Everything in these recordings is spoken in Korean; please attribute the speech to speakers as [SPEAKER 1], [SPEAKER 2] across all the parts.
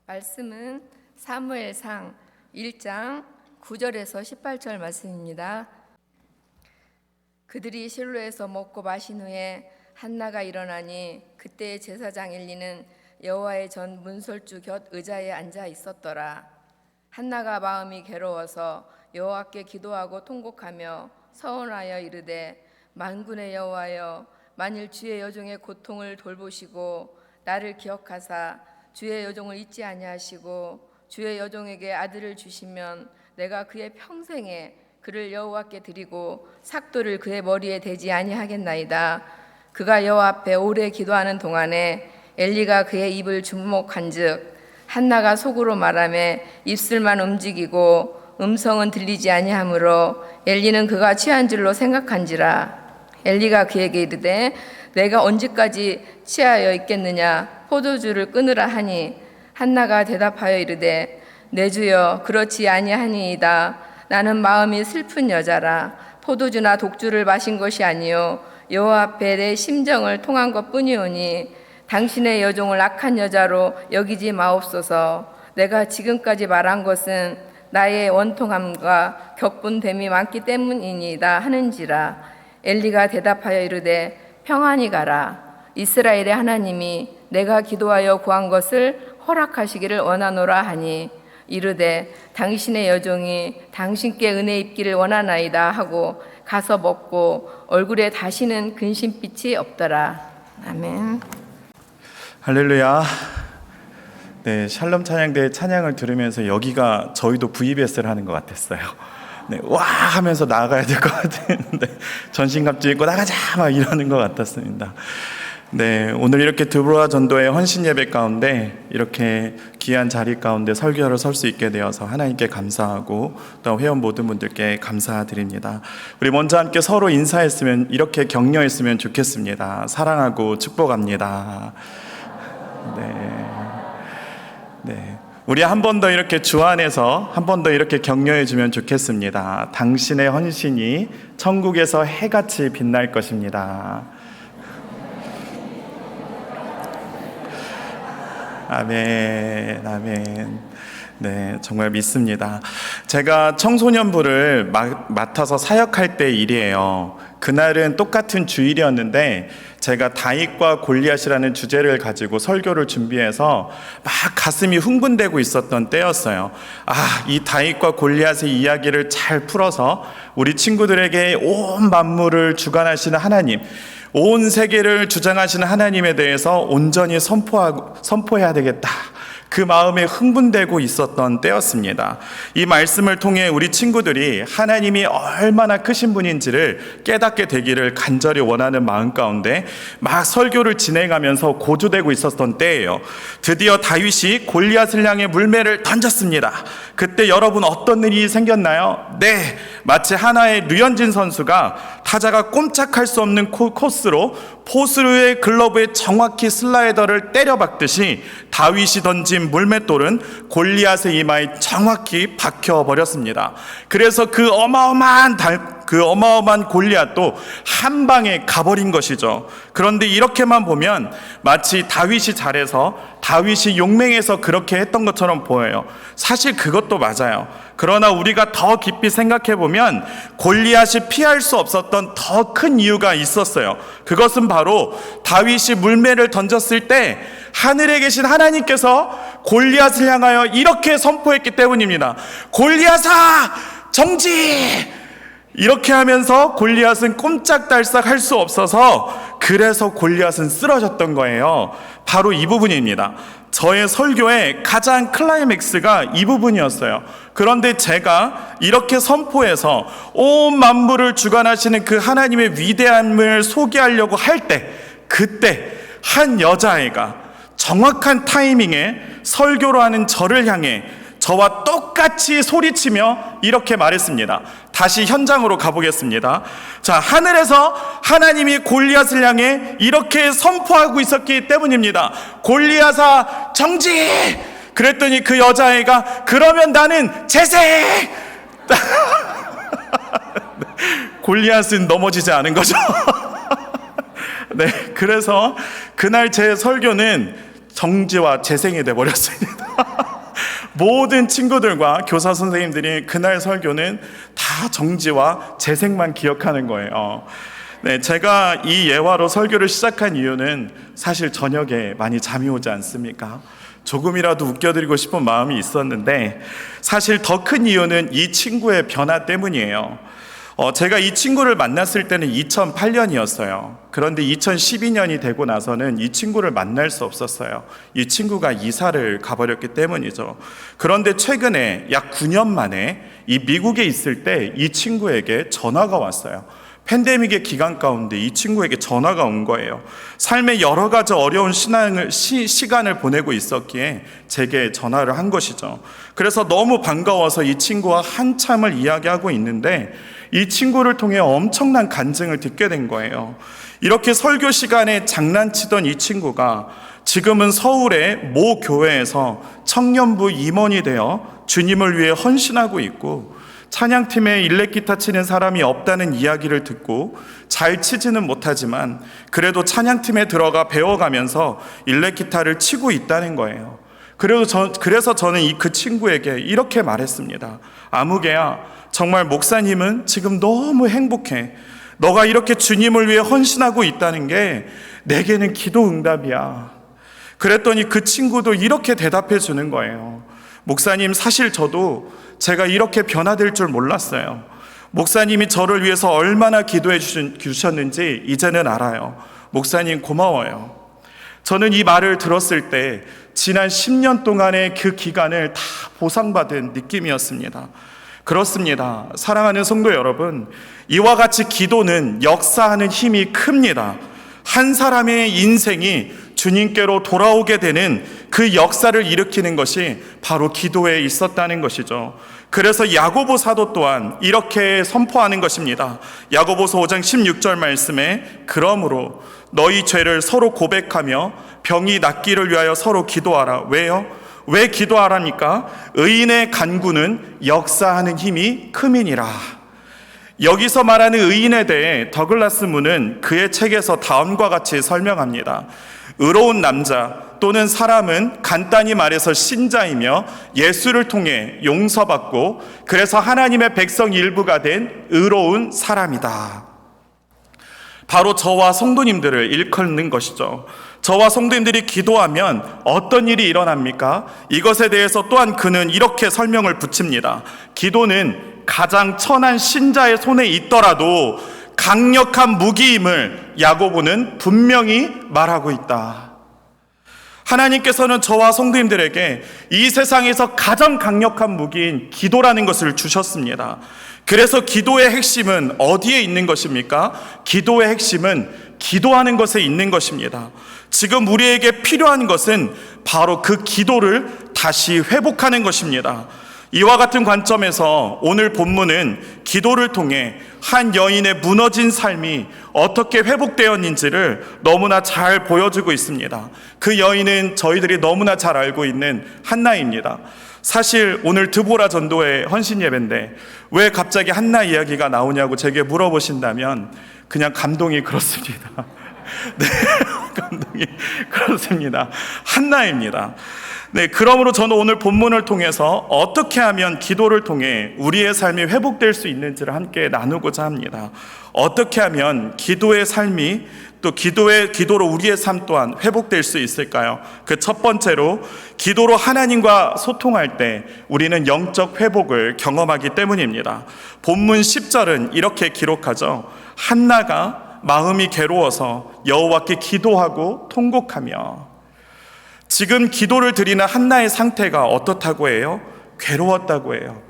[SPEAKER 1] 말씀은 사무엘상 1장 9절에서 18절 말씀입니다. 그들이 실로에서 먹고 마신 후에 한나가 일어나니 그때 제사장 엘리는 여호와의 전 문설주 곁 의자에 앉아 있었더라. 한나가 마음이 괴로워서 여호와께 기도하고 통곡하며 서원하여 이르되 만군의 여호와여, 만일 주의 여종의 고통을 돌보시고 나를 기억하사 주의 여종을 잊지 아니하시고 주의 여종에게 아들을 주시면 내가 그의 평생에 그를 여호와께 드리고 삭도를 그의 머리에 대지 아니하겠나이다. 그가 여호와 앞에 오래 기도하는 동안에 엘리가 그의 입을 주목한즉 한나가 속으로 말하매 입술만 움직이고 음성은 들리지 아니하므로 엘리는 그가 취한 줄로 생각한지라. 엘리가 그에게 이르되 내가 언제까지 취하여 있겠느냐, 포도주를 끊으라 하니 한나가 대답하여 이르되 내 주여, 그렇지 아니하니이다. 나는 마음이 슬픈 여자라. 포도주나 독주를 마신 것이 아니요 여호와 앞에 내 심정을 통한 것뿐이오니 당신의 여종을 악한 여자로 여기지 마옵소서. 내가 지금까지 말한 것은 나의 원통함과 격분됨이 많기 때문이니이다 하는지라. 엘리가 대답하여 이르되 평안히 가라. 이스라엘의 하나님이 내가 기도하여 구한 것을 허락하시기를 원하노라 하니 이르되 당신의 여종이 당신께 은혜 입기를 원하나이다 하고 가서 먹고 얼굴에 다시는 근심빛이 없더라. 아멘.
[SPEAKER 2] 할렐루야. 네, 샬롬 찬양대의 찬양을 들으면서 여기가 저희도 VBS를 하는 것 같았어요. 네, 와 하면서 나가야 될 것 같았는데 전신갑주 입고 나가자 막 이러는 것 같았습니다. 네, 오늘 이렇게 드보라 전도의 헌신 예배 가운데 이렇게 귀한 자리 가운데 설교하러 설 수 있게 되어서 하나님께 감사하고 또 회원 모든 분들께 감사드립니다. 우리 먼저 함께 서로 인사했으면, 이렇게 격려했으면 좋겠습니다. 사랑하고 축복합니다. 네. 우리 한 번 더 이렇게 주 안에서 한 번 더 이렇게 격려해 주면 좋겠습니다. 당신의 헌신이 천국에서 해같이 빛날 것입니다. 아멘, 아멘. 네, 정말 믿습니다. 제가 청소년부를 맡아서 사역할 때 일이에요. 그날은 똑같은 주일이었는데 제가 다윗과 골리앗이라는 주제를 가지고 설교를 준비해서 막 가슴이 흥분되고 있었던 때였어요. 이 다윗과 골리앗의 이야기를 잘 풀어서 우리 친구들에게 온 만물을 주관하시는 하나님, 온 세계를 주장하시는 하나님에 대해서 온전히 선포해야 되겠다. 그 마음에 흥분되고 있었던 때였습니다. 이 말씀을 통해 우리 친구들이 하나님이 얼마나 크신 분인지를 깨닫게 되기를 간절히 원하는 마음 가운데 막 설교를 진행하면서 고조되고 있었던 때예요. 드디어 다윗이 골리앗을 향해 물매를 던졌습니다. 그때 여러분 어떤 일이 생겼나요? 네, 마치 하나의 류현진 선수가 타자가 꼼짝할 수 없는 코스로 포수의 글러브에 정확히 슬라이더를 때려박듯이 다윗이 던진 물맷돌은 골리앗의 이마에 정확히 박혀버렸습니다. 그래서 그 어마어마한 골리앗도 한 방에 가버린 것이죠. 그런데 이렇게만 보면 마치 다윗이 잘해서, 다윗이 용맹해서 그렇게 했던 것처럼 보여요. 사실 그것도 맞아요. 그러나 우리가 더 깊이 생각해 보면 골리앗이 피할 수 없었던 더 큰 이유가 있었어요. 그것은 바로 다윗이 물매를 던졌을 때 하늘에 계신 하나님께서 골리앗을 향하여 이렇게 선포했기 때문입니다. 골리앗아, 정지! 이렇게 하면서 골리앗은 꼼짝달싹 할 수 없어서, 그래서 골리앗은 쓰러졌던 거예요. 바로 이 부분입니다. 저의 설교의 가장 클라이맥스가 이 부분이었어요. 그런데 제가 이렇게 선포해서 온 만물을 주관하시는 그 하나님의 위대함을 소개하려고 할 때, 그때 한 여자아이가 정확한 타이밍에 설교로 하는 저를 향해 저와 똑같이 소리치며 이렇게 말했습니다. 다시 현장으로 가보겠습니다. 자, 하늘에서 하나님이 골리앗을 향해 이렇게 선포하고 있었기 때문입니다. 골리앗아, 정지! 그랬더니 그 여자아이가 그러면 나는 재세! 골리앗은 넘어지지 않은 거죠. 네, 그래서 그날 제 설교는 정지와 재생이 돼버렸습니다. 모든 친구들과 교사 선생님들이 그날 설교는 다 정지와 재생만 기억하는 거예요. 네, 제가 이 예화로 설교를 시작한 이유는 사실 저녁에 많이 잠이 오지 않습니까? 조금이라도 웃겨드리고 싶은 마음이 있었는데 사실 더 큰 이유는 이 친구의 변화 때문이에요. 제가 이 친구를 만났을 때는 2008년이었어요. 그런데 2012년이 되고 나서는 이 친구를 만날 수 없었어요. 이 친구가 이사를 가버렸기 때문이죠. 그런데 최근에 약 9년 만에 이 미국에 있을 때 이 친구에게 전화가 왔어요. 팬데믹의 기간 가운데 이 친구에게 전화가 온 거예요. 삶의 여러 가지 어려운 시간을 보내고 있었기에 제게 전화를 한 것이죠. 그래서 너무 반가워서 이 친구와 한참을 이야기하고 있는데 이 친구를 통해 엄청난 간증을 듣게 된 거예요. 이렇게 설교 시간에 장난치던 이 친구가 지금은 서울의 모 교회에서 청년부 임원이 되어 주님을 위해 헌신하고 있고 찬양팀에 일렉기타 치는 사람이 없다는 이야기를 듣고 잘 치지는 못하지만 그래도 찬양팀에 들어가 배워가면서 일렉기타를 치고 있다는 거예요. 그래서 저는 그 친구에게 이렇게 말했습니다. 아무개야, 정말 목사님은 지금 너무 행복해. 너가 이렇게 주님을 위해 헌신하고 있다는 게 내게는 기도 응답이야. 그랬더니 그 친구도 이렇게 대답해 주는 거예요. 목사님, 사실 저도 제가 이렇게 변화될 줄 몰랐어요. 목사님이 저를 위해서 얼마나 기도해 주셨는지 이제는 알아요. 목사님 고마워요. 저는 이 말을 들었을 때 지난 10년 동안의 그 기간을 다 보상받은 느낌이었습니다. 그렇습니다. 사랑하는 성도 여러분, 이와 같이 기도는 역사하는 힘이 큽니다. 한 사람의 인생이 주님께로 돌아오게 되는 그 역사를 일으키는 것이 바로 기도에 있었다는 것이죠. 그래서 야고보 사도 또한 이렇게 선포하는 것입니다. 야고보서 5장 16절 말씀에 그러므로 너희 죄를 서로 고백하며 병이 낫기를 위하여 서로 기도하라. 왜요? 왜 기도하랍니까? 의인의 간구는 역사하는 힘이 큼이니라. 여기서 말하는 의인에 대해 더글라스 문은 그의 책에서 다음과 같이 설명합니다. 의로운 남자 또는 사람은 간단히 말해서 신자이며 예수를 통해 용서받고 그래서 하나님의 백성 일부가 된 의로운 사람이다. 바로 저와 성도님들을 일컫는 것이죠. 저와 성도님들이 기도하면 어떤 일이 일어납니까? 이것에 대해서 또한 그는 이렇게 설명을 붙입니다. 기도는 가장 천한 신자의 손에 있더라도 강력한 무기임을 야고보는 분명히 말하고 있다. 하나님께서는 저와 성도님들에게 이 세상에서 가장 강력한 무기인 기도라는 것을 주셨습니다. 그래서 기도의 핵심은 어디에 있는 것입니까? 기도의 핵심은 기도하는 것에 있는 것입니다. 지금 우리에게 필요한 것은 바로 그 기도를 다시 회복하는 것입니다. 이와 같은 관점에서 오늘 본문은 기도를 통해 한 여인의 무너진 삶이 어떻게 회복되었는지를 너무나 잘 보여주고 있습니다. 그 여인은 저희들이 너무나 잘 알고 있는 한나입니다. 사실 오늘 드보라 전도회 헌신 예배인데 왜 갑자기 한나 이야기가 나오냐고 제게 물어보신다면 그냥 감동이 그렇습니다. 네, 감동이 그렇습니다. 한나입니다. 네, 그러므로 저는 오늘 본문을 통해서 어떻게 하면 기도를 통해 우리의 삶이 회복될 수 있는지를 함께 나누고자 합니다. 어떻게 하면 기도의 삶이 또 기도로 우리의 삶 또한 회복될 수 있을까요? 그 첫 번째로 기도로 하나님과 소통할 때 우리는 영적 회복을 경험하기 때문입니다. 본문 10절은 이렇게 기록하죠. 한나가 마음이 괴로워서 여호와께 기도하고 통곡하며. 지금 기도를 드리는 한나의 상태가 어떻다고 해요? 괴로웠다고 해요.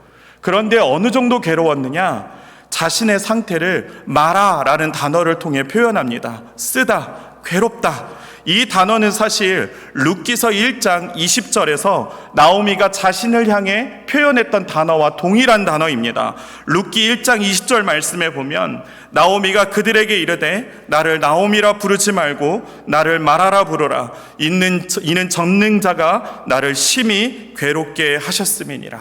[SPEAKER 2] 그런데 어느 정도 괴로웠느냐? 자신의 상태를 마라라는 단어를 통해 표현합니다. 쓰다, 괴롭다. 이 단어는 사실 룻기서 1장 20절에서 나오미가 자신을 향해 표현했던 단어와 동일한 단어입니다. 룻기 1장 20절 말씀에 보면 나오미가 그들에게 이르되 나를 나오미라 부르지 말고 나를 마라라 부르라. 이는 전능자가 나를 심히 괴롭게 하셨음이니라.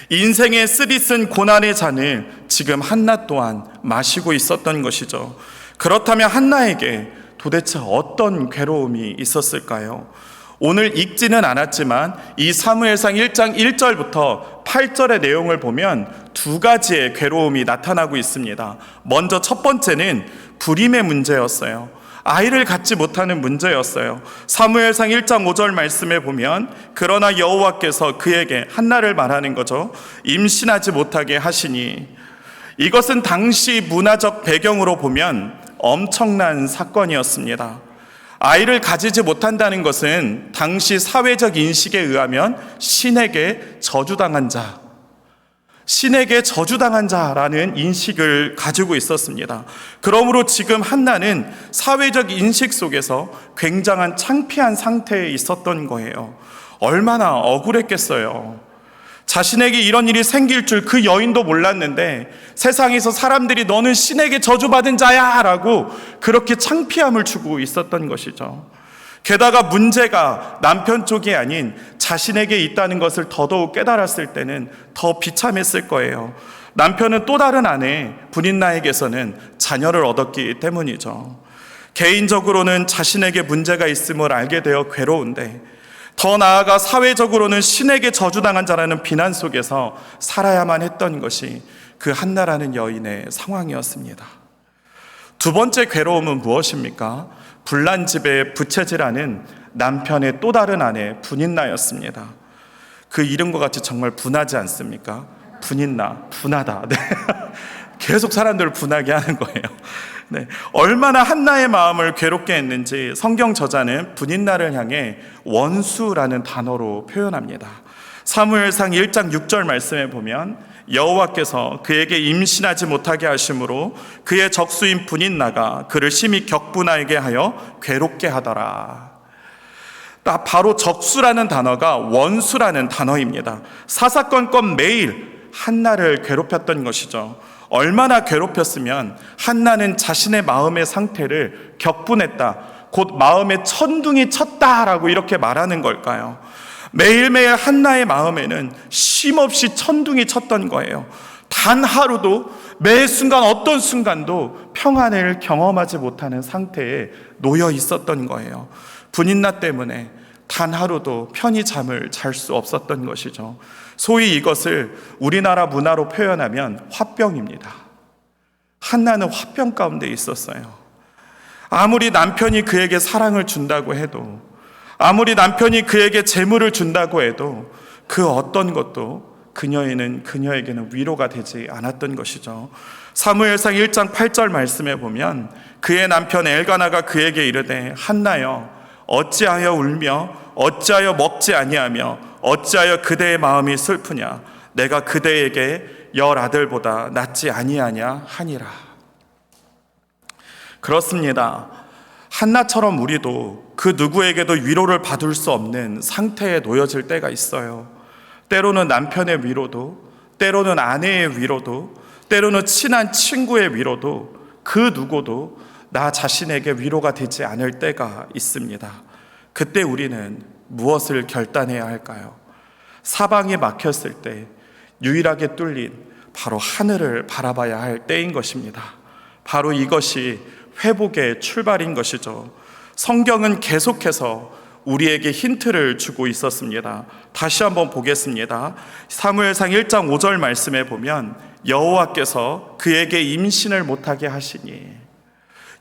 [SPEAKER 2] 인생의 쓰디쓴 고난의 잔을 지금 한나 또한 마시고 있었던 것이죠. 그렇다면 한나에게 도대체 어떤 괴로움이 있었을까요? 오늘 읽지는 않았지만 이 사무엘상 1장 1절부터 8절의 내용을 보면 두 가지의 괴로움이 나타나고 있습니다. 먼저 첫 번째는 불임의 문제였어요. 아이를 갖지 못하는 문제였어요. 사무엘상 1장 5절 말씀에 보면 그러나 여호와께서 그에게 한나를 말하는 거죠. 임신하지 못하게 하시니, 이것은 당시 문화적 배경으로 보면 엄청난 사건이었습니다. 아이를 가지지 못한다는 것은 당시 사회적 인식에 의하면 신에게 저주당한 자, 신에게 저주당한 자라는 인식을 가지고 있었습니다. 그러므로 지금 한나는 사회적 인식 속에서 굉장한 창피한 상태에 있었던 거예요. 얼마나 억울했겠어요. 자신에게 이런 일이 생길 줄 그 여인도 몰랐는데 세상에서 사람들이 너는 신에게 저주받은 자야 라고 그렇게 창피함을 주고 있었던 것이죠. 게다가 문제가 남편 쪽이 아닌 자신에게 있다는 것을 더더욱 깨달았을 때는 더 비참했을 거예요. 남편은 또 다른 아내 분인나에게서는 자녀를 얻었기 때문이죠. 개인적으로는 자신에게 문제가 있음을 알게 되어 괴로운데 더 나아가 사회적으로는 신에게 저주당한 자라는 비난 속에서 살아야만 했던 것이 그 한나라는 여인의 상황이었습니다. 두 번째 괴로움은 무엇입니까? 불난 집에 부채질하는 남편의 또 다른 아내 분인나였습니다. 그 이름과 같이 정말 분하지 않습니까? 분인나, 분하다. 네. 계속 사람들을 분하게 하는 거예요. 네. 얼마나 한나의 마음을 괴롭게 했는지 성경 저자는 분인나를 향해 원수라는 단어로 표현합니다. 사무엘상 1장 6절 말씀에 보면 여호와께서 그에게 임신하지 못하게 하심으로 그의 적수인 분인나가 그를 심히 격분하게 하여 괴롭게 하더라. 바로 적수라는 단어가 원수라는 단어입니다. 사사건건 매일 한나를 괴롭혔던 것이죠. 얼마나 괴롭혔으면 한나는 자신의 마음의 상태를 격분했다, 곧 마음에 천둥이 쳤다라고 이렇게 말하는 걸까요? 매일매일 한나의 마음에는 쉼없이 천둥이 쳤던 거예요. 단 하루도, 매 순간 어떤 순간도 평안을 경험하지 못하는 상태에 놓여 있었던 거예요. 분인나 때문에 단 하루도 편히 잠을 잘 수 없었던 것이죠. 소위 이것을 우리나라 문화로 표현하면 화병입니다. 한나는 화병 가운데 있었어요. 아무리 남편이 그에게 사랑을 준다고 해도, 아무리 남편이 그에게 재물을 준다고 해도 그 어떤 것도 그녀에게는 위로가 되지 않았던 것이죠. 사무엘상 1장 8절 말씀에 보면 그의 남편 엘가나가 그에게 이르되 한나여 어찌하여 울며 어찌하여 먹지 아니하며 어찌하여 그대의 마음이 슬프냐, 내가 그대에게 10아들보다 낫지 아니하냐 하니라. 그렇습니다. 한나처럼 우리도 그 누구에게도 위로를 받을 수 없는 상태에 놓여질 때가 있어요. 때로는 남편의 위로도, 때로는 아내의 위로도, 때로는 친한 친구의 위로도 그 누구도 나 자신에게 위로가 되지 않을 때가 있습니다. 그때 우리는 무엇을 결단해야 할까요? 사방이 막혔을 때 유일하게 뚫린 바로 하늘을 바라봐야 할 때인 것입니다. 바로 이것이 회복의 출발인 것이죠. 성경은 계속해서 우리에게 힌트를 주고 있었습니다. 다시 한번 보겠습니다. 사무엘상 1장 5절 말씀에 보면 여호와께서 그에게 임신을 못하게 하시니,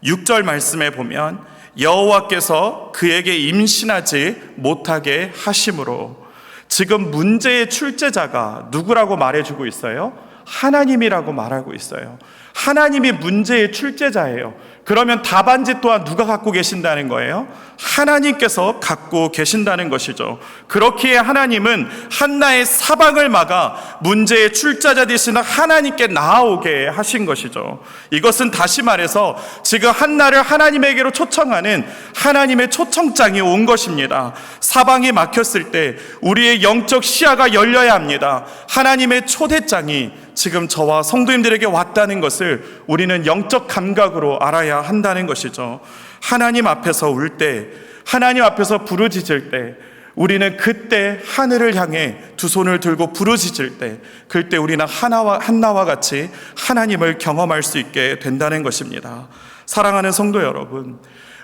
[SPEAKER 2] 6절 말씀에 보면 여호와께서 그에게 임신하지 못하게 하심으로, 지금 문제의 출제자가 누구라고 말해주고 있어요? 하나님이라고 말하고 있어요. 하나님이 문제의 출제자예요. 그러면 답안지 또한 누가 갖고 계신다는 거예요? 하나님께서 갖고 계신다는 것이죠. 그렇기에 하나님은 한나의 사방을 막아 문제의 출제자 되시는 하나님께 나아오게 하신 것이죠. 이것은 다시 말해서 지금 한나를 하나님에게로 초청하는 하나님의 초청장이 온 것입니다. 사방이 막혔을 때 우리의 영적 시야가 열려야 합니다. 하나님의 초대장이 지금 저와 성도님들에게 왔다는 것을 우리는 영적 감각으로 알아야 한다는 것이죠. 하나님 앞에서 울 때, 하나님 앞에서 부르짖을 때, 우리는 그때 하늘을 향해 두 손을 들고 부르짖을 때, 그때 우리는 한나와 같이 하나님을 경험할 수 있게 된다는 것입니다. 사랑하는 성도 여러분,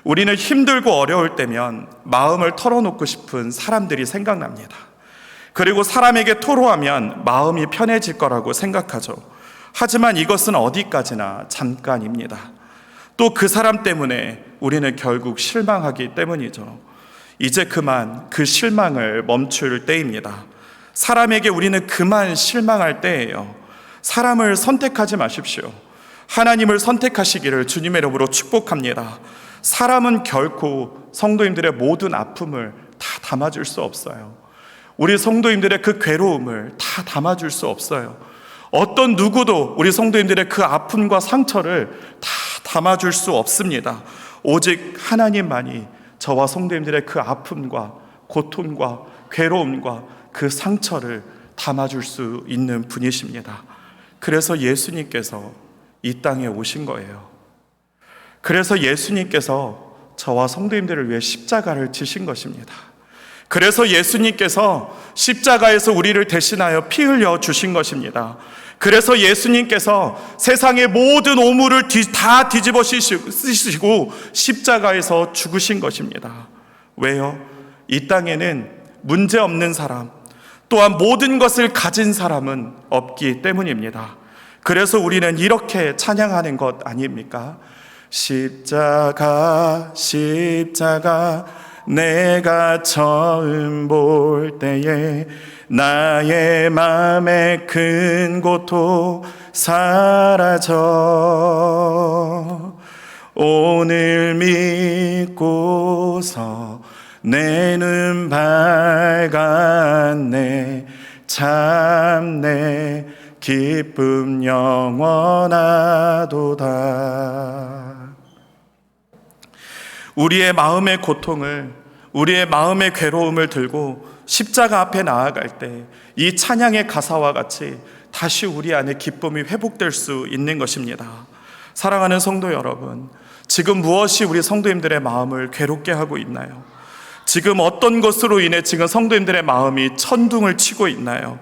[SPEAKER 2] 우리는 힘들고 어려울 때면 마음을 털어놓고 싶은 사람들이 생각납니다. 그리고 사람에게 토로하면 마음이 편해질 거라고 생각하죠. 하지만 이것은 어디까지나 잠깐입니다. 또 그 사람 때문에 우리는 결국 실망하기 때문이죠. 이제 그만 그 실망을 멈출 때입니다. 사람에게 우리는 그만 실망할 때예요. 사람을 선택하지 마십시오. 하나님을 선택하시기를 주님의 이름으로 축복합니다. 사람은 결코 성도님들의 모든 아픔을 다 담아줄 수 없어요. 우리 성도님들의 그 괴로움을 다 담아줄 수 없어요. 어떤 누구도 우리 성도님들의 그 아픔과 상처를 다 담아줄 수 없습니다. 오직 하나님만이 저와 성도님들의 그 아픔과 고통과 괴로움과 그 상처를 담아줄 수 있는 분이십니다. 그래서 예수님께서 이 땅에 오신 거예요. 그래서 예수님께서 저와 성도님들을 위해 십자가를 지신 것입니다. 그래서 예수님께서 십자가에서 우리를 대신하여 피 흘려 주신 것입니다. 그래서 예수님께서 세상의 모든 오물을 다 뒤집어 쓰시고 십자가에서 죽으신 것입니다. 왜요? 이 땅에는 문제 없는 사람, 또한 모든 것을 가진 사람은 없기 때문입니다. 그래서 우리는 이렇게 찬양하는 것 아닙니까? 십자가, 십자가, 내가 처음 볼 때에 나의 맘의 큰 고통 사라져. 오늘 믿고서 내 눈 밝았네. 참 내 기쁨 영원하도다. 우리의 마음의 고통을, 우리의 마음의 괴로움을 들고 십자가 앞에 나아갈 때 이 찬양의 가사와 같이 다시 우리 안에 기쁨이 회복될 수 있는 것입니다. 사랑하는 성도 여러분, 지금 무엇이 우리 성도님들의 마음을 괴롭게 하고 있나요? 지금 어떤 것으로 인해 지금 성도님들의 마음이 천둥을 치고 있나요?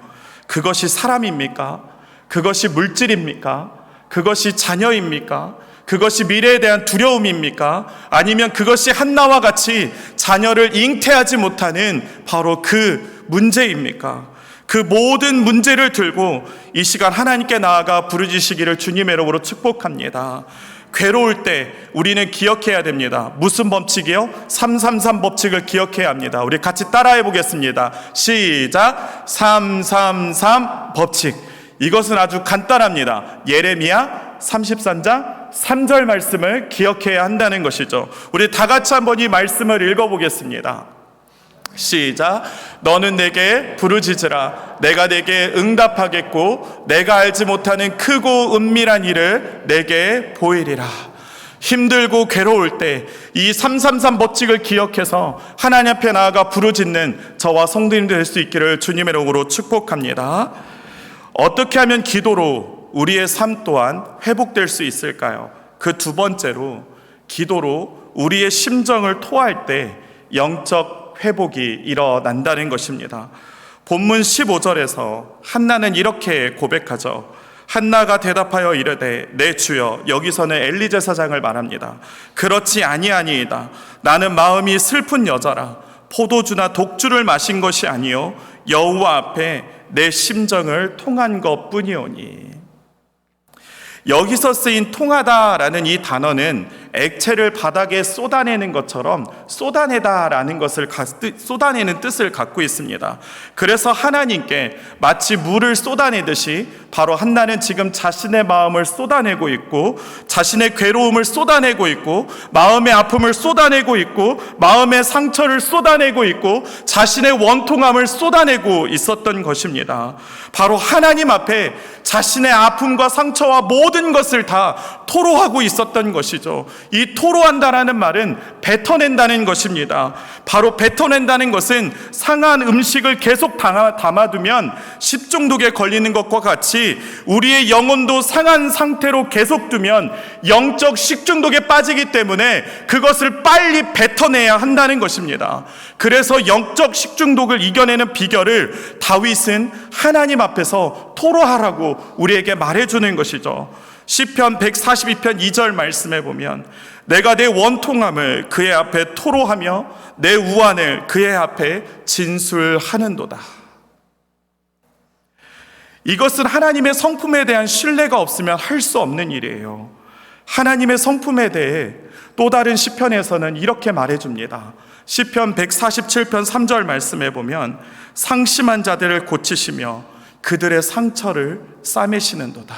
[SPEAKER 2] 그것이 사람입니까? 그것이 물질입니까? 그것이 자녀입니까? 그것이 미래에 대한 두려움입니까? 아니면 그것이 한나와 같이 자녀를 잉태하지 못하는 바로 그 문제입니까? 그 모든 문제를 들고 이 시간 하나님께 나아가 부르짖으시기를 주님의 이름으로 축복합니다. 괴로울 때 우리는 기억해야 됩니다. 무슨 법칙이요? 333 법칙을 기억해야 합니다. 우리 같이 따라해 보겠습니다. 시작! 333 법칙. 이것은 아주 간단합니다. 예레미야 33장 3절 말씀을 기억해야 한다는 것이죠. 우리 다 같이 한번 이 말씀을 읽어보겠습니다. 시작. 너는 내게 부르짖으라. 내가 내게 응답하겠고 내가 알지 못하는 크고 은밀한 일을 내게 보이리라. 힘들고 괴로울 때 이 333 법칙을 기억해서 하나님 앞에 나아가 부르짖는 저와 성도님들 될 수 있기를 주님의 이름으로 축복합니다. 어떻게 하면 기도로 우리의 삶 또한 회복될 수 있을까요? 그 두 번째로, 기도로 우리의 심정을 토할 때 영적 회복이 일어난다는 것입니다. 본문 15절에서 한나는 이렇게 고백하죠. 한나가 대답하여 이르되 내 주여, 여기서는 엘리 제사장을 말합니다. 그렇지 아니하니이다. 나는 마음이 슬픈 여자라. 포도주나 독주를 마신 것이 아니요 여호와 앞에 내 심정을 통한 것뿐이오니. 여기서 쓰인 통하다라는 이 단어는 액체를 바닥에 쏟아내는 것처럼 쏟아내다라는 것을 쏟아내는 뜻을 갖고 있습니다. 그래서 하나님께 마치 물을 쏟아내듯이 바로 한나는 지금 자신의 마음을 쏟아내고 있고, 자신의 괴로움을 쏟아내고 있고, 마음의 아픔을 쏟아내고 있고, 마음의 상처를 쏟아내고 있고, 자신의 원통함을 쏟아내고 있었던 것입니다. 바로 하나님 앞에 자신의 아픔과 상처와 모든 것을 다 토로하고 있었던 것이죠. 이 토로한다라는 말은 뱉어낸다는 것입니다. 바로 뱉어낸다는 것은 상한 음식을 계속 담아두면 식중독에 걸리는 것과 같이 우리의 영혼도 상한 상태로 계속 두면 영적 식중독에 빠지기 때문에 그것을 빨리 뱉어내야 한다는 것입니다. 그래서 영적 식중독을 이겨내는 비결을 다윗은 하나님 앞에서 토로하라고 우리에게 말해주는 것이죠. 시편 142편 2절 말씀에 보면 내가 내 원통함을 그의 앞에 토로하며 내 우환을 그의 앞에 진술하는도다. 이것은 하나님의 성품에 대한 신뢰가 없으면 할 수 없는 일이에요. 하나님의 성품에 대해 또 다른 시편에서는 이렇게 말해줍니다. 시편 147편 3절 말씀에 보면 상심한 자들을 고치시며 그들의 상처를 싸매시는도다.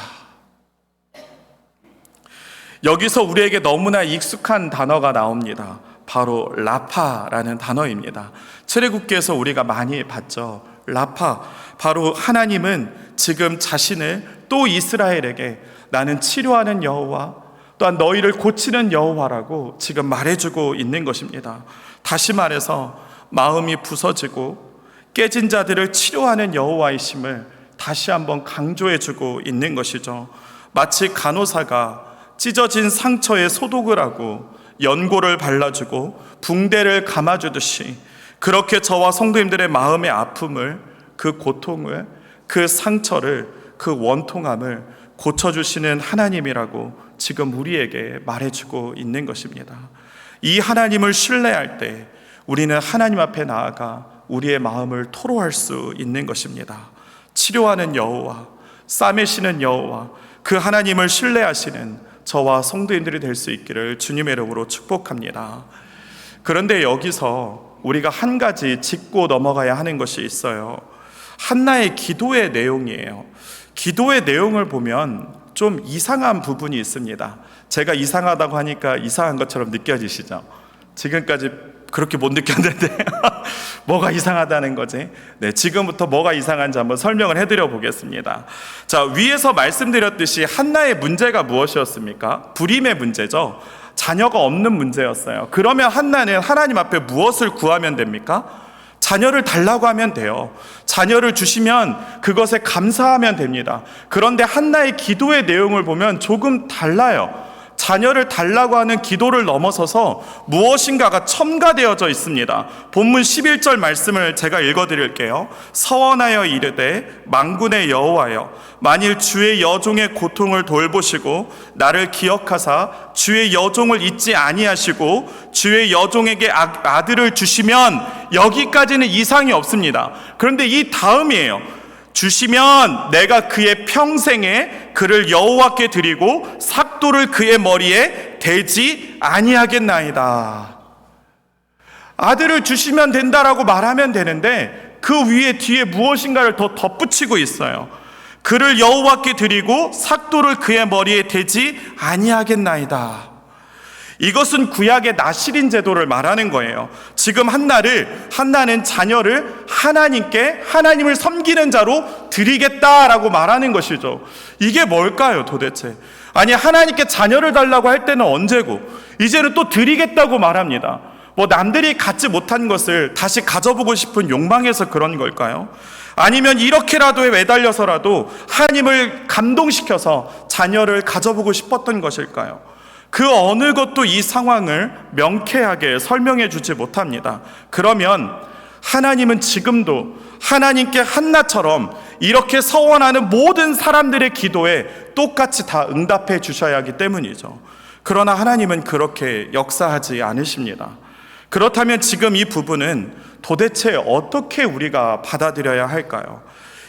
[SPEAKER 2] 여기서 우리에게 너무나 익숙한 단어가 나옵니다. 바로 라파라는 단어입니다. 출애굽기에서 우리가 많이 봤죠. 라파, 바로 하나님은 지금 자신을 또 이스라엘에게 나는 치료하는 여호와, 또한 너희를 고치는 여호와라고 지금 말해주고 있는 것입니다. 다시 말해서 마음이 부서지고 깨진 자들을 치료하는 여호와이심을 다시 한번 강조해주고 있는 것이죠. 마치 간호사가 찢어진 상처에 소독을 하고 연고를 발라주고 붕대를 감아주듯이 그렇게 저와 성도님들의 마음의 아픔을, 그 고통을, 그 상처를, 그 원통함을 고쳐주시는 하나님이라고 지금 우리에게 말해주고 있는 것입니다. 이 하나님을 신뢰할 때 우리는 하나님 앞에 나아가 우리의 마음을 토로할 수 있는 것입니다. 치료하는 여호와, 싸매시는 여호와, 그 하나님을 신뢰하시는 저와 성도님들이 될 수 있기를 주님의 이름으로 축복합니다. 그런데 여기서 우리가 한 가지 짚고 넘어가야 하는 것이 있어요. 한나의 기도의 내용이에요. 기도의 내용을 보면 좀 이상한 부분이 있습니다. 제가 이상하다고 하니까 이상한 것처럼 느껴지시죠? 지금까지 그렇게 못 느꼈는데 뭐가 이상하다는 거지? 네, 지금부터 뭐가 이상한지 한번 설명을 해드려 보겠습니다. 자, 위에서 말씀드렸듯이 한나의 문제가 무엇이었습니까? 불임의 문제죠. 자녀가 없는 문제였어요. 그러면 한나는 하나님 앞에 무엇을 구하면 됩니까? 자녀를 달라고 하면 돼요. 자녀를 주시면 그것에 감사하면 됩니다. 그런데 한나의 기도의 내용을 보면 조금 달라요. 자녀를 달라고 하는 기도를 넘어서서 무엇인가가 첨가되어져 있습니다. 본문 11절 말씀을 제가 읽어드릴게요. 서원하여 이르되 만군의 여호와여, 만일 주의 여종의 고통을 돌보시고 나를 기억하사 주의 여종을 잊지 아니하시고 주의 여종에게 아들을 주시면, 여기까지는 이상이 없습니다. 그런데 이 다음이에요. 주시면 내가 그의 평생에 그를 여호와께 드리고 삭도를 그의 머리에 대지 아니하겠나이다. 아들을 주시면 된다라고 말하면 되는데 그 위에 뒤에 무엇인가를 더 덧붙이고 있어요. 그를 여호와께 드리고 삭도를 그의 머리에 대지 아니하겠나이다. 이것은 구약의 나실인 제도를 말하는 거예요. 지금 한나는 자녀를 하나님께, 하나님을 섬기는 자로 드리겠다라고 말하는 것이죠. 이게 뭘까요, 도대체? 아니, 하나님께 자녀를 달라고 할 때는 언제고, 이제는 또 드리겠다고 말합니다. 뭐 남들이 갖지 못한 것을 다시 가져보고 싶은 욕망에서 그런 걸까요? 아니면 이렇게라도 매달려서라도 하나님을 감동시켜서 자녀를 가져보고 싶었던 것일까요? 그 어느 것도 이 상황을 명쾌하게 설명해 주지 못합니다. 그러면 하나님은 지금도 하나님께 한나처럼 이렇게 서원하는 모든 사람들의 기도에 똑같이 다 응답해 주셔야 하기 때문이죠. 그러나 하나님은 그렇게 역사하지 않으십니다. 그렇다면 지금 이 부분은 도대체 어떻게 우리가 받아들여야 할까요?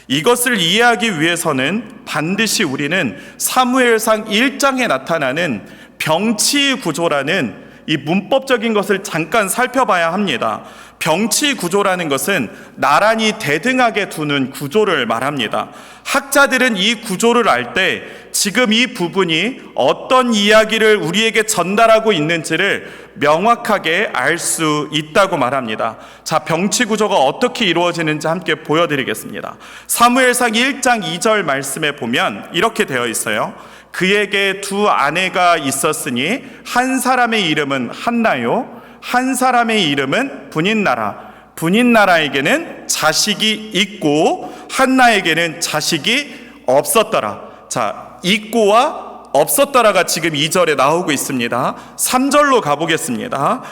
[SPEAKER 2] 이것을 이해하기 위해서는 반드시 우리는 사무엘상 1장에 나타나는 병치 구조라는 이 문법적인 것을 잠깐 살펴봐야 합니다. 병치 구조라는 것은 나란히 대등하게 두는 구조를 말합니다. 학자들은 이 구조를 알 때 지금 이 부분이 어떤 이야기를 우리에게 전달하고 있는지를 명확하게 알 수 있다고 말합니다. 자, 병치 구조가 어떻게 이루어지는지 함께 보여드리겠습니다. 사무엘상 1장 2절 말씀에 보면 이렇게 되어 있어요. 그에게 두 아내가 있었으니 한 사람의 이름은 한나요, 한 사람의 이름은 분인나라. 분인나라에게는 자식이 있고 한나에게는 자식이 없었더라. 자, 있고와 없었더라가 지금 2절에 나오고 있습니다. 3절로 가보겠습니다.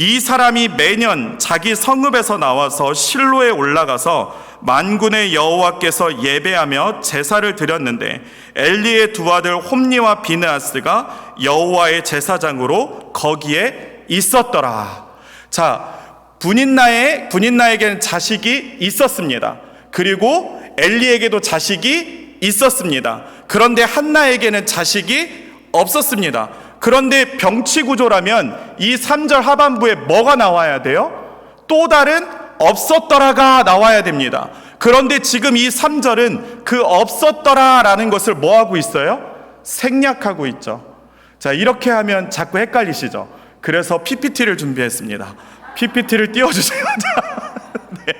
[SPEAKER 2] 이 사람이 매년 자기 성읍에서 나와서 실로에 올라가서 만군의 여호와께서 예배하며 제사를 드렸는데 엘리의 두 아들 홈니와 비느하스가 여호와의 제사장으로 거기에 있었더라. 자, 분인나에게는 자식이 있었습니다. 그리고 엘리에게도 자식이 있었습니다. 그런데 한나에게는 자식이 없었습니다. 그런데 병치구조라면 이 3절 하반부에 뭐가 나와야 돼요? 또 다른 없었더라가 나와야 됩니다. 그런데 지금 이 3절은 그 없었더라라는 것을 뭐하고 있어요? 생략하고 있죠. 자, 이렇게 하면 자꾸 헷갈리시죠? 그래서 PPT를 준비했습니다. PPT를 띄워주세요. 네,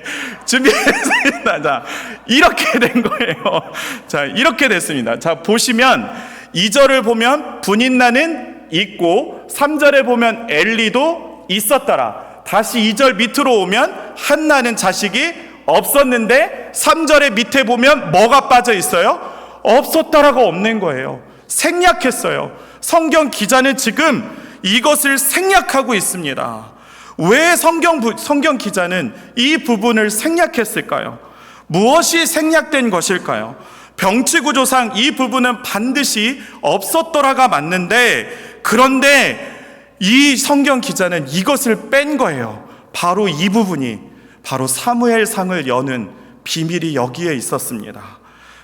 [SPEAKER 2] 준비했습니다. 자, 이렇게 된 거예요. 자, 이렇게 됐습니다. 자, 보시면 2절을 보면 분인나는 있고 3절에 보면 엘리도 있었더라. 다시 2절 밑으로 오면 한나는 자식이 없었는데 3절의 밑에 보면 뭐가 빠져 있어요? 없었더라가 없는 거예요. 생략했어요. 성경 기자는 지금 이것을 생략하고 있습니다. 왜 성경 기자는 이 부분을 생략했을까요? 무엇이 생략된 것일까요? 병치구조상 이 부분은 반드시 없었더라가 맞는데, 그런데 이 성경 기자는 이것을 뺀 거예요. 바로 이 부분이 바로 사무엘상을 여는 비밀이 여기에 있었습니다.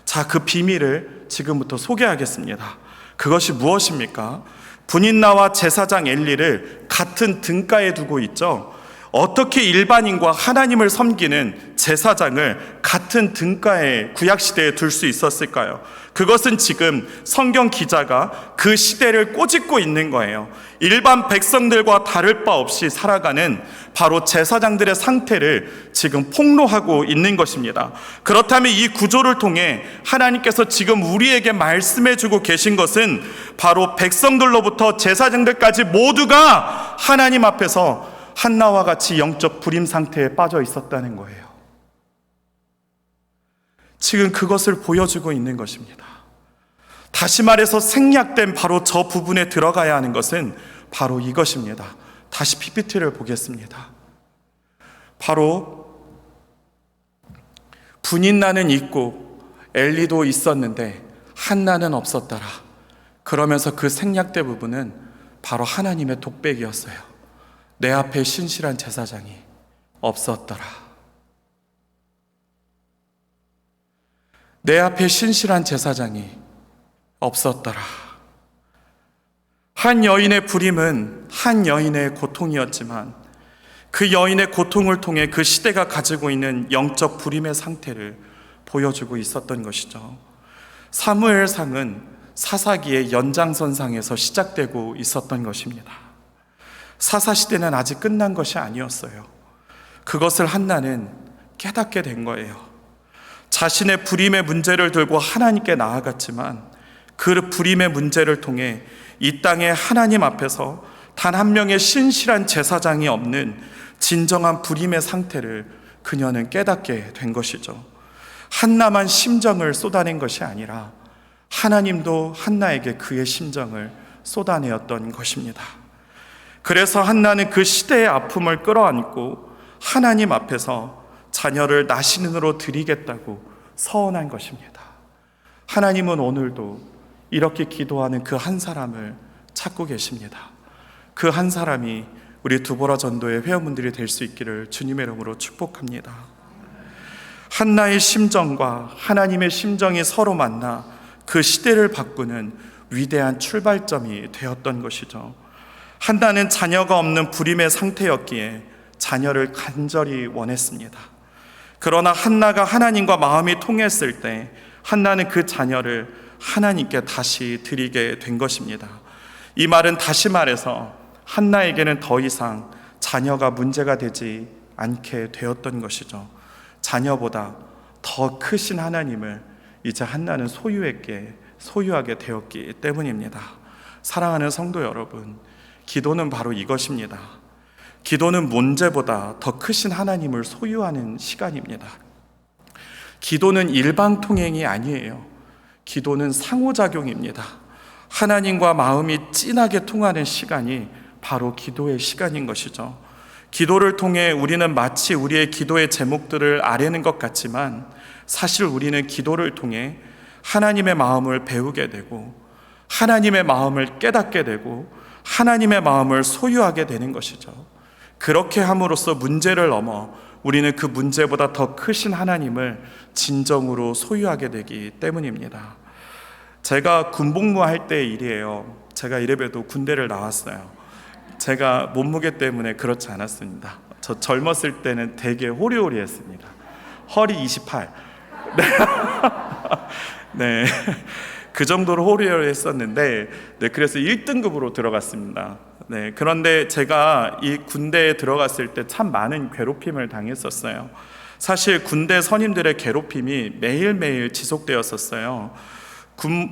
[SPEAKER 2] 자, 그 비밀을 지금부터 소개하겠습니다. 그것이 무엇입니까? 분인나와 제사장 엘리를 같은 등가에 두고 있죠. 어떻게 일반인과 하나님을 섬기는 제사장을 같은 등가에 구약시대에 둘 수 있었을까요? 그것은 지금 성경 기자가 그 시대를 꼬집고 있는 거예요. 일반 백성들과 다를 바 없이 살아가는 바로 제사장들의 상태를 지금 폭로하고 있는 것입니다. 그렇다면 이 구조를 통해 하나님께서 지금 우리에게 말씀해주고 계신 것은 바로 백성들로부터 제사장들까지 모두가 하나님 앞에서 한나와 같이 영적 불임 상태에 빠져 있었다는 거예요. 지금 그것을 보여주고 있는 것입니다. 다시 말해서 생략된 바로 저 부분에 들어가야 하는 것은 바로 이것입니다. 다시 PPT를 보겠습니다. 바로 분인나는 있고 엘리도 있었는데 한나는 없었더라. 그러면서 그 생략된 부분은 바로 하나님의 독백이었어요. 내 앞에 신실한 제사장이 없었더라. 내 앞에 신실한 제사장이 없었더라. 한 여인의 불임은 한 여인의 고통이었지만 그 여인의 고통을 통해 그 시대가 가지고 있는 영적 불임의 상태를 보여주고 있었던 것이죠. 사무엘상은 사사기의 연장선상에서 시작되고 있었던 것입니다. 사사시대는 아직 끝난 것이 아니었어요. 그것을 한나는 깨닫게 된 거예요. 자신의 불임의 문제를 들고 하나님께 나아갔지만 그 불임의 문제를 통해 이 땅에 하나님 앞에서 단 한 명의 신실한 제사장이 없는 진정한 불임의 상태를 그녀는 깨닫게 된 것이죠. 한나만 심정을 쏟아낸 것이 아니라 하나님도 한나에게 그의 심정을 쏟아내었던 것입니다. 그래서 한나는 그 시대의 아픔을 끌어안고 하나님 앞에서 자녀를 나시는으로 드리겠다고 서원한 것입니다. 하나님은 오늘도 이렇게 기도하는 그 한 사람을 찾고 계십니다. 그 한 사람이 우리 두보라 전도의 회원분들이 될 수 있기를 주님의 이름으로 축복합니다. 한나의 심정과 하나님의 심정이 서로 만나 그 시대를 바꾸는 위대한 출발점이 되었던 것이죠. 한나는 자녀가 없는 불임의 상태였기에 자녀를 간절히 원했습니다. 그러나 한나가 하나님과 마음이 통했을 때 한나는 그 자녀를 하나님께 다시 드리게 된 것입니다. 이 말은 다시 말해서 한나에게는 더 이상 자녀가 문제가 되지 않게 되었던 것이죠. 자녀보다 더 크신 하나님을 이제 한나는 소유하게 되었기 때문입니다. 사랑하는 성도 여러분, 기도는 바로 이것입니다. 기도는 문제보다 더 크신 하나님을 소유하는 시간입니다. 기도는 일방통행이 아니에요. 기도는 상호작용입니다. 하나님과 마음이 진하게 통하는 시간이 바로 기도의 시간인 것이죠. 기도를 통해 우리는 마치 우리의 기도의 제목들을 아뢰는 것 같지만 사실 우리는 기도를 통해 하나님의 마음을 배우게 되고 하나님의 마음을 깨닫게 되고 하나님의 마음을 소유하게 되는 것이죠. 그렇게 함으로써 문제를 넘어 우리는 그 문제보다 더 크신 하나님을 진정으로 소유하게 되기 때문입니다. 제가 군복무 할 때의 일이에요. 제가 이래봬도 군대를 나왔어요. 제가 몸무게 때문에 그렇지 않았습니다. 저 젊었을 때는 되게 호리호리했습니다. 허리 28. 네. 그 정도로 호리호리했었는데, 네, 그래서 1등급으로 들어갔습니다. 네, 그런데 제가 이 군대에 들어갔을 때 참 많은 괴롭힘을 당했었어요. 사실 군대 선임들의 괴롭힘이 매일매일 지속되었었어요.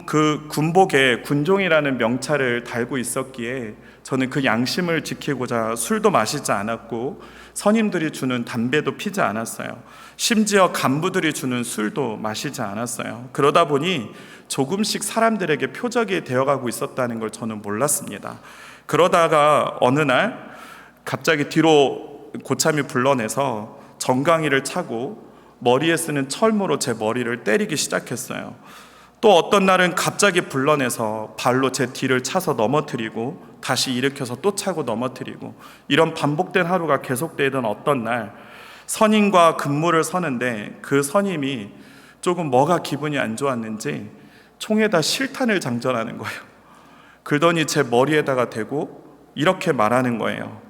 [SPEAKER 2] 그 군복에 군종이라는 명찰을 달고 있었기에 저는 그 양심을 지키고자 술도 마시지 않았고 선임들이 주는 담배도 피지 않았어요. 심지어 간부들이 주는 술도 마시지 않았어요. 그러다 보니 조금씩 사람들에게 표적이 되어가고 있었다는 걸 저는 몰랐습니다. 그러다가 어느 날 갑자기 뒤로 고참이 불러내서 정강이를 차고 머리에 쓰는 철모로 제 머리를 때리기 시작했어요. 또 어떤 날은 갑자기 불러내서 발로 제 뒤를 차서 넘어뜨리고 다시 일으켜서 또 차고 넘어뜨리고, 이런 반복된 하루가 계속되던 어떤 날 선임과 근무를 서는데 그 선임이 조금 뭐가 기분이 안 좋았는지 총에다 실탄을 장전하는 거예요. 그러더니 제 머리에다가 대고 이렇게 말하는 거예요.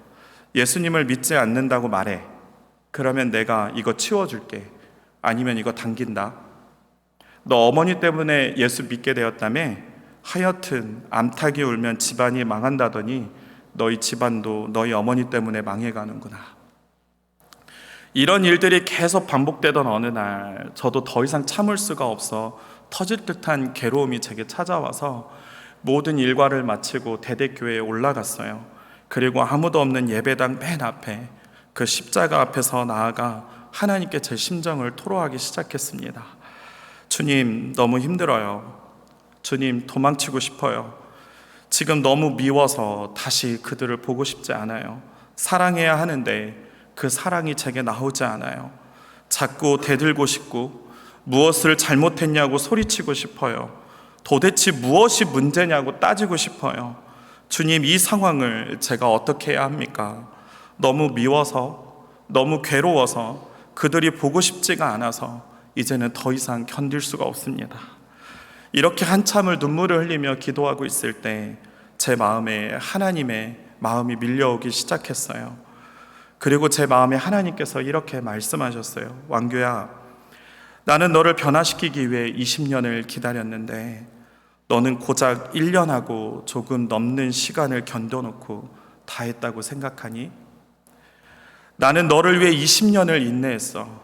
[SPEAKER 2] 예수님을 믿지 않는다고 말해. 그러면 내가 이거 치워줄게. 아니면 이거 당긴다. 너 어머니 때문에 예수 믿게 되었다며? 하여튼 암탉이 울면 집안이 망한다더니 너희 집안도 너희 어머니 때문에 망해가는구나. 이런 일들이 계속 반복되던 어느 날 저도 더 이상 참을 수가 없어 터질 듯한 괴로움이 제게 찾아와서 모든 일과를 마치고 대대교회에 올라갔어요. 그리고 아무도 없는 예배당 맨 앞에 그 십자가 앞에서 나아가 하나님께 제 심정을 토로하기 시작했습니다. 주님, 너무 힘들어요. 주님, 도망치고 싶어요. 지금 너무 미워서 다시 그들을 보고 싶지 않아요. 사랑해야 하는데 그 사랑이 제게 나오지 않아요. 자꾸 대들고 싶고 무엇을 잘못했냐고 소리치고 싶어요. 도대체 무엇이 문제냐고 따지고 싶어요. 주님, 이 상황을 제가 어떻게 해야 합니까? 너무 미워서, 너무 괴로워서, 그들이 보고 싶지가 않아서 이제는 더 이상 견딜 수가 없습니다. 이렇게 한참을 눈물을 흘리며 기도하고 있을 때 제 마음에 하나님의 마음이 밀려오기 시작했어요. 그리고 제 마음에 하나님께서 이렇게 말씀하셨어요. 왕규야, 나는 너를 변화시키기 위해 20년을 기다렸는데 너는 고작 1년하고 조금 넘는 시간을 견뎌놓고 다 했다고 생각하니? 나는 너를 위해 20년을 인내했어.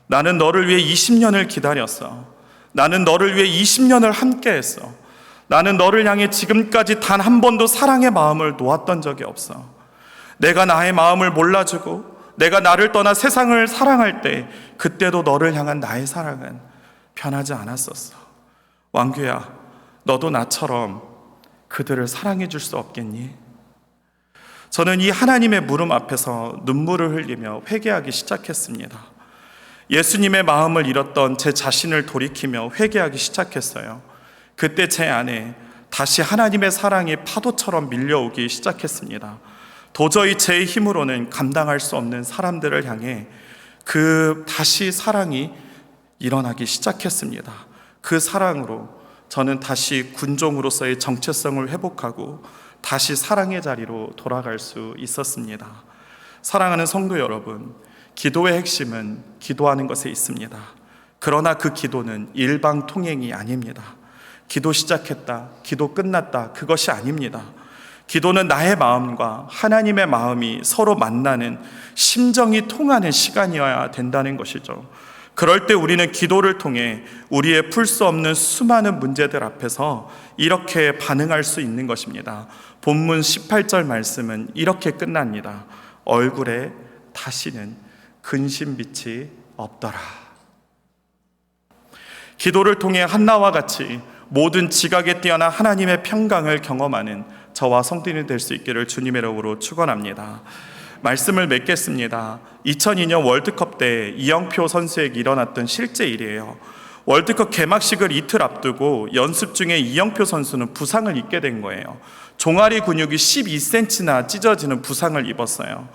[SPEAKER 2] 나는 너를 위해 20년을 기다렸어. 나는 너를 위해 20년을 함께했어. 나는 너를 향해 지금까지 단 한 번도 사랑의 마음을 놓았던 적이 없어. 내가 나의 마음을 몰라주고 내가 나를 떠나 세상을 사랑할 때 그때도 너를 향한 나의 사랑은 변하지 않았었어. 왕규야, 너도 나처럼 그들을 사랑해 줄 수 없겠니? 저는 이 하나님의 물음 앞에서 눈물을 흘리며 회개하기 시작했습니다. 예수님의 마음을 잃었던 제 자신을 돌이키며 회개하기 시작했어요. 그때 제 안에 다시 하나님의 사랑이 파도처럼 밀려오기 시작했습니다. 도저히 제 힘으로는 감당할 수 없는 사람들을 향해 다시 사랑이 일어나기 시작했습니다. 그 사랑으로 저는 다시 군종으로서의 정체성을 회복하고 다시 사랑의 자리로 돌아갈 수 있었습니다. 사랑하는 성도 여러분, 기도의 핵심은 기도하는 것에 있습니다. 그러나 그 기도는 일방통행이 아닙니다. 기도 시작했다, 기도 끝났다, 그것이 아닙니다. 기도는 나의 마음과 하나님의 마음이 서로 만나는, 심정이 통하는 시간이어야 된다는 것이죠. 그럴 때 우리는 기도를 통해 우리의 풀 수 없는 수많은 문제들 앞에서 이렇게 반응할 수 있는 것입니다. 본문 18절 말씀은 이렇게 끝납니다. 얼굴에 다시는 근심빛이 없더라. 기도를 통해 한나와 같이 모든 지각에 뛰어난 하나님의 평강을 경험하는 저와 성도님이 될 수 있기를 주님의 이름으로 축원합니다. 말씀을 맺겠습니다. 2002년 월드컵 때 이영표 선수에게 일어났던 실제 일이에요. 월드컵 개막식을 이틀 앞두고 연습 중에 이영표 선수는 부상을 입게 된 거예요. 종아리 근육이 12cm나 찢어지는 부상을 입었어요.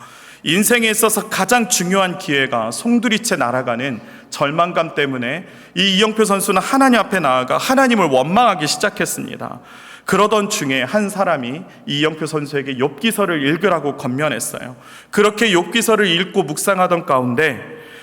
[SPEAKER 2] 인생에 있어서 가장 중요한 기회가 송두리째 날아가는 절망감 때문에 이 이영표 선수는 하나님 앞에 나아가 하나님을 원망하기 시작했습니다. 그러던 중에 한 사람이 이 이영표 선수에게 욥기서를 읽으라고 권면했어요. 그렇게 욥기서를 읽고 묵상하던 가운데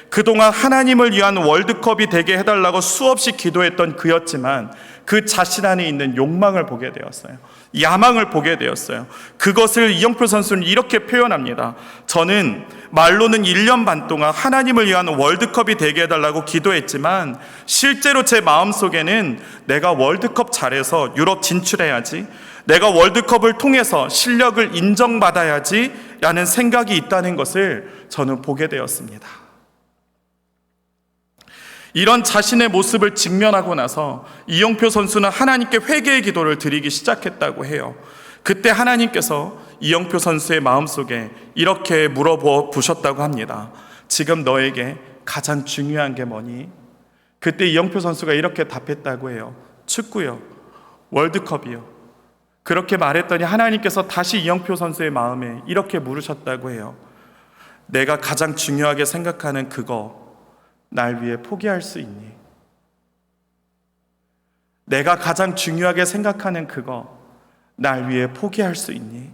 [SPEAKER 2] 그동안 하나님을 위한 월드컵이 되게 해달라고 수없이 기도했던 그였지만 그 자신 안에 있는 욕망을 보게 되었어요. 야망을 보게 되었어요. 그것을 이영표 선수는 이렇게 표현합니다. 저는 말로는 1년 반 동안 하나님을 위한 월드컵이 되게 해달라고 기도했지만 실제로 제 마음속에는 내가 월드컵 잘해서 유럽 진출해야지, 내가 월드컵을 통해서 실력을 인정받아야지 라는 생각이 있다는 것을 저는 보게 되었습니다. 이런 자신의 모습을 직면하고 나서 이영표 선수는 하나님께 회개의 기도를 드리기 시작했다고 해요. 그때 하나님께서 이영표 선수의 마음속에 이렇게 물어보셨다고 합니다. 지금 너에게 가장 중요한 게 뭐니? 그때 이영표 선수가 이렇게 답했다고 해요. 축구요, 월드컵이요. 그렇게 말했더니 하나님께서 다시 이영표 선수의 마음에 이렇게 물으셨다고 해요. 내가 가장 중요하게 생각하는 그거 날 위해 포기할 수 있니? 내가 가장 중요하게 생각하는 그거 날 위해 포기할 수 있니?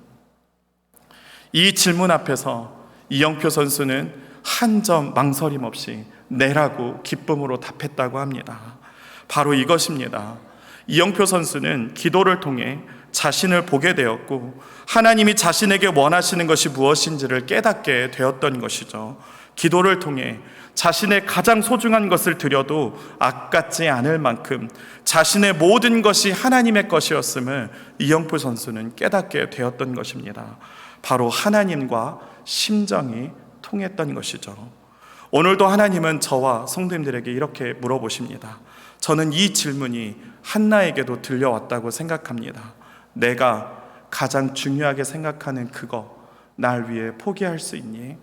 [SPEAKER 2] 이 질문 앞에서 이영표 선수는 한 점 망설임 없이 내라고 기쁨으로 답했다고 합니다. 바로 이것입니다. 이영표 선수는 기도를 통해 자신을 보게 되었고 하나님이 자신에게 원하시는 것이 무엇인지를 깨닫게 되었던 것이죠. 기도를 통해 자신의 가장 소중한 것을 드려도 아깝지 않을 만큼 자신의 모든 것이 하나님의 것이었음을 이영표 선수는 깨닫게 되었던 것입니다. 바로 하나님과 심정이 통했던 것이죠. 오늘도 하나님은 저와 성도님들에게 이렇게 물어보십니다. 저는 이 질문이 한나에게도 들려왔다고 생각합니다. 내가 가장 중요하게 생각하는 그거 날 위해 포기할 수 있니?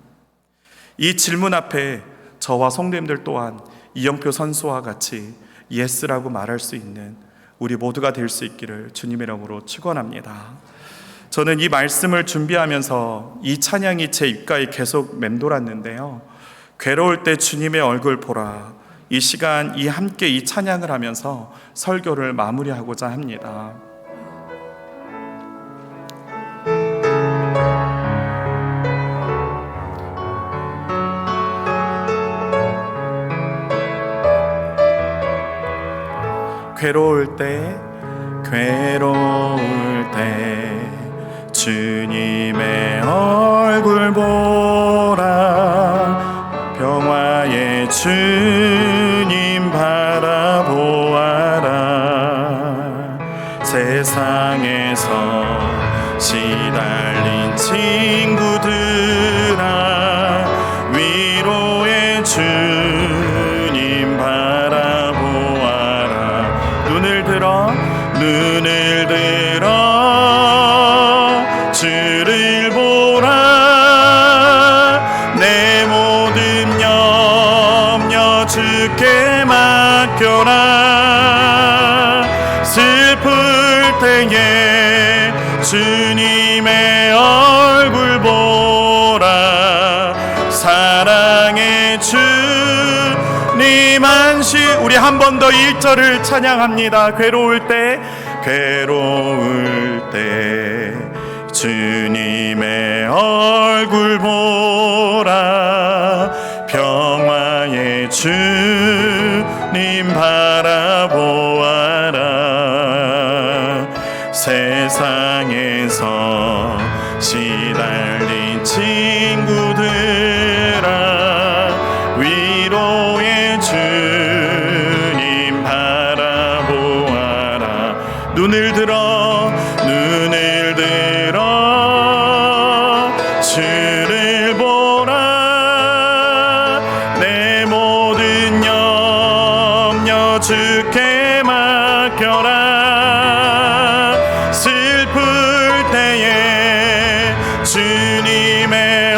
[SPEAKER 2] 이 질문 앞에 저와 성도님들 또한 이영표 선수와 같이 예스라고 말할 수 있는 우리 모두가 될 수 있기를 주님의 이름으로 축원합니다. 저는 이 말씀을 준비하면서 이 찬양이 제 입가에 계속 맴돌았는데요. 괴로울 때 주님의 얼굴 보라. 이 시간 함께 이 찬양을 하면서 설교를 마무리하고자 합니다. 괴로울 때 주님의 얼굴 보라. 평화의 주님 바라보아라. 세상에서 시달린 친구들아, 위로의 주님 바라보아라. 눈을 들어 주를 보라. 내 모든 염려 주께 맡겨라. 슬플 때에 주님의 얼굴 보라. 사랑의 주님 안시. 우리 한 번 더 1절을 찬양합니다. 괴로울 때 주님의 얼굴 보라. 평화의 주님 바라보아라. 세상에서 시달린 친구들아, 위로의 주님 바라보아라. 눈을 들어 주를 보라. 내 모든 염려 주께 맡겨라. 슬플 때에 주님의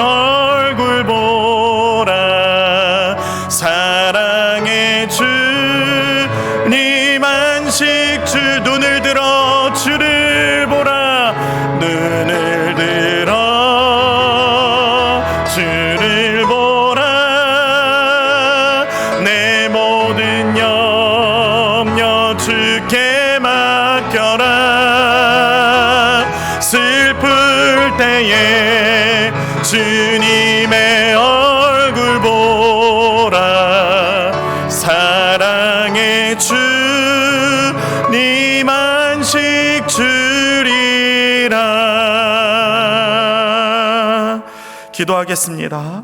[SPEAKER 2] 사랑의 주님 안식 주 눈을 들어 주를 보라 눈을 들어 주를 보라 내 모든 염려 주께 맡겨라 슬플 때에 주님의 얼굴 보라 사랑의 주님 안식 주리라. 기도하겠습니다.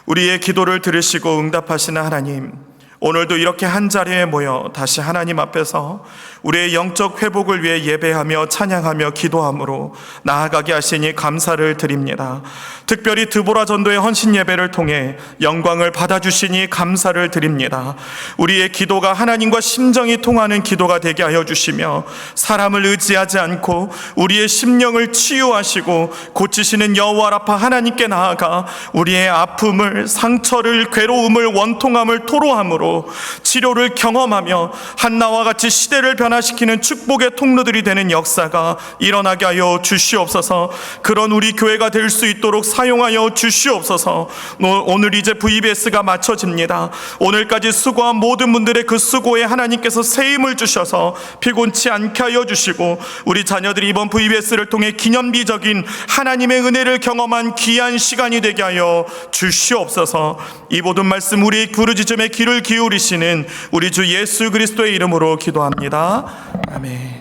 [SPEAKER 2] 우리의 기도를 들으시고 응답하시는 하나님, 오늘도 이렇게 한자리에 모여 다시 하나님 앞에서 우리의 영적 회복을 위해 예배하며 찬양하며 기도함으로 나아가게 하시니 감사를 드립니다. 특별히 드보라 전도의 헌신 예배를 통해 영광을 받아주시니 감사를 드립니다. 우리의 기도가 하나님과 심정이 통하는 기도가 되게 하여 주시며 사람을 의지하지 않고 우리의 심령을 치유하시고 고치시는 여호와 라파 하나님께 나아가 우리의 아픔을, 상처를, 괴로움을, 원통함을 토로함으로 치료를 경험하며 한나와 같이 시대를 변화시키는 축복의 통로들이 되는 역사가 일어나게 하여 주시옵소서. 그런 우리 교회가 될 수 있도록 사용하여 주시옵소서. 오늘 이제 VBS가 마쳐집니다. 오늘까지 수고한 모든 분들의 그 수고에 하나님께서 새 힘을 주셔서 피곤치 않게 하여 주시고 우리 자녀들이 이번 VBS를 통해 기념비적인 하나님의 은혜를 경험한 귀한 시간이 되게 하여 주시옵소서. 이 모든 말씀 우리 부르짖음에 귀를 기울이시는 우리 주 예수 그리스도의 이름으로 기도합니다. 아멘.